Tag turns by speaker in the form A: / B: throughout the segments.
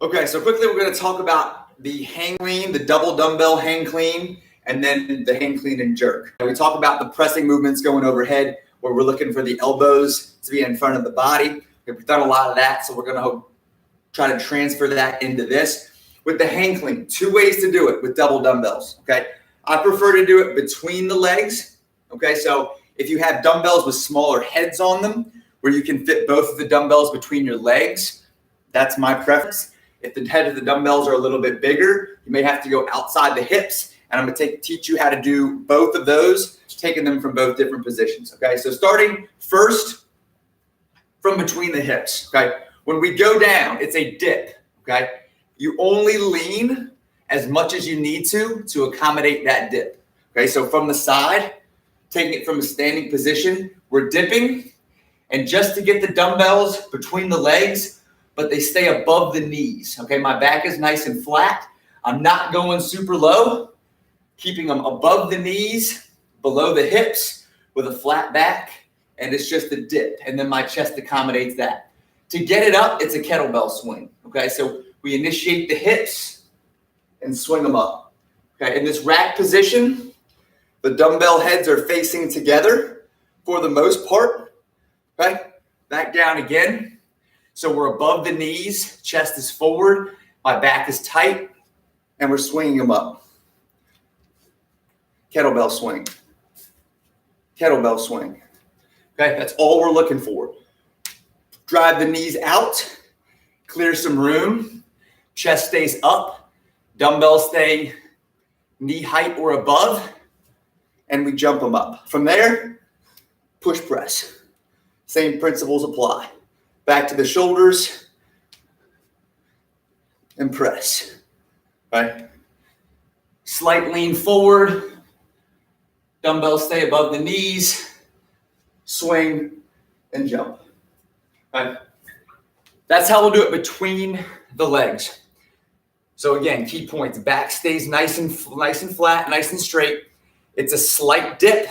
A: Okay, so quickly we're going to talk about the hang clean, the double dumbbell hang clean, and then the hang clean and jerk. And we talk about the pressing movements going overhead, where we're looking for the elbows to be in front of the body. We've done a lot of that, so we're going to try to transfer that into this. With the hang clean, 2 ways to do it with double dumbbells, okay? I prefer to do it between the legs, okay? So if you have dumbbells with smaller heads on them, where you can fit both of the dumbbells between your legs, that's my preference. If the head of the dumbbells are a little bit bigger, you may have to go outside the hips, and I'm going to teach you how to do both of those, taking them from both different positions, okay? So starting first from between the hips, okay? When we go down, it's a dip, okay? You only lean as much as you need to accommodate that dip, okay? So from the side, taking it from a standing position, we're dipping, and just to get the dumbbells between the legs, but they stay above the knees, okay? My back is nice and flat. I'm not going super low, keeping them above the knees, below the hips with a flat back, and it's just a dip, and then my chest accommodates that. To get it up, it's a kettlebell swing, okay? So we initiate the hips and swing them up, okay? In this rack position, the dumbbell heads are facing together for the most part, okay? Back down again. So we're above the knees, chest is forward, my back is tight, and we're swinging them up. Kettlebell swing. Kettlebell swing. Okay, that's all we're looking for. Drive the knees out, clear some room, chest stays up, dumbbells stay knee height or above, and we jump them up. From there, push press. Same principles apply. Back to the shoulders and press, right? Slight lean forward, dumbbells stay above the knees, swing and jump, right? That's how we'll do it between the legs. So again, key points, back stays nice and flat, nice and straight. It's a slight dip.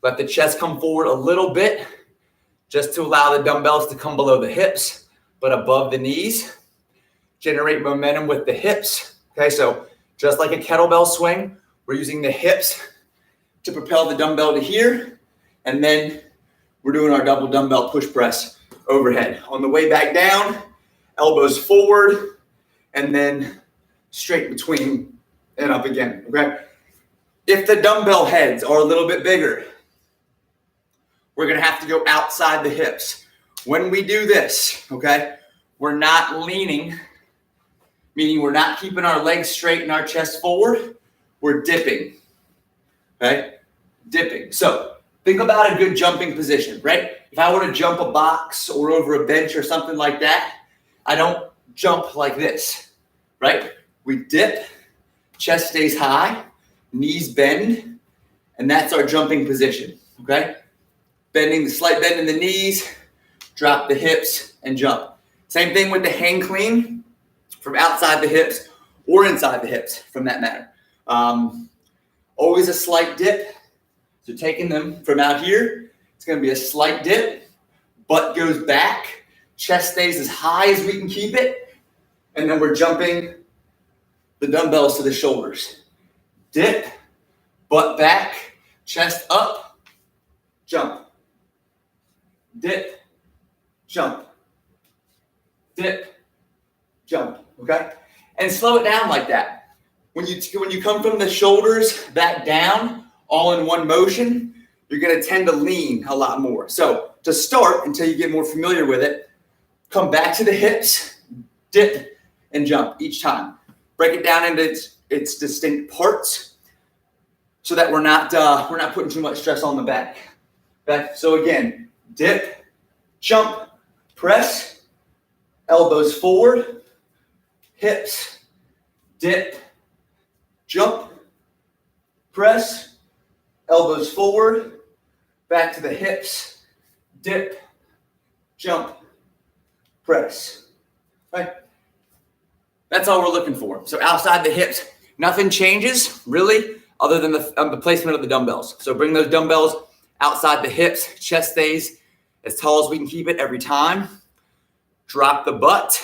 A: Let the chest come forward a little bit, just to allow the dumbbells to come below the hips, but above the knees. Generate momentum with the hips. Okay, so just like a kettlebell swing, we're using the hips to propel the dumbbell to here, and then we're doing our double dumbbell push press overhead. On the way back down, elbows forward, and then straight between and up again, okay? If the dumbbell heads are a little bit bigger, we're gonna have to go outside the hips. When we do this, okay, we're not leaning, meaning we're not keeping our legs straight and our chest forward. We're dipping, okay? Dipping. So think about a good jumping position, right? If I were to jump a box or over a bench or something like that, I don't jump like this, right? We dip, chest stays high, knees bend, and that's our jumping position, okay? Bending, the slight bend in the knees, drop the hips and jump. Same thing with the hang clean from outside the hips or inside the hips from that matter. Always a slight dip. So taking them from out here, it's gonna be a slight dip, butt goes back, chest stays as high as we can keep it, and then we're jumping the dumbbells to the shoulders. Dip, butt back, chest up, jump. Dip, jump, dip, jump, okay? And slow it down like that. When you come from the shoulders back down, all in one motion, you're gonna tend to lean a lot more. So to start, until you get more familiar with it, come back to the hips, dip, and jump each time. Break it down into its distinct parts so that we're not putting too much stress on the back. Okay? So again, dip, jump, press, elbows forward, hips, dip, jump, press, elbows forward, back to the hips, dip, jump, press. Right? That's all we're looking for. So outside the hips, nothing changes really other than the placement of the dumbbells. So bring those dumbbells outside the hips, chest stays as tall as we can keep it every time. Drop the butt,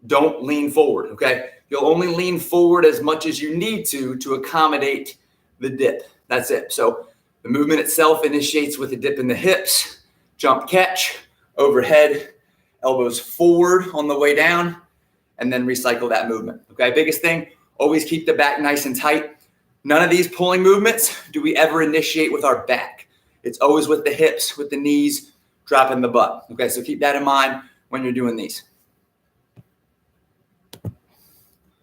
A: Don't lean forward, okay? You'll only lean forward as much as you need to accommodate the dip. That's it. So the movement itself initiates with a dip in the hips, jump catch, overhead, elbows forward on the way down, and then recycle that movement, okay? Biggest thing, always keep the back nice and tight. None of these pulling movements do we ever initiate with our back. It's always with the hips, with the knees, dropping the butt, okay? So keep that in mind when you're doing these.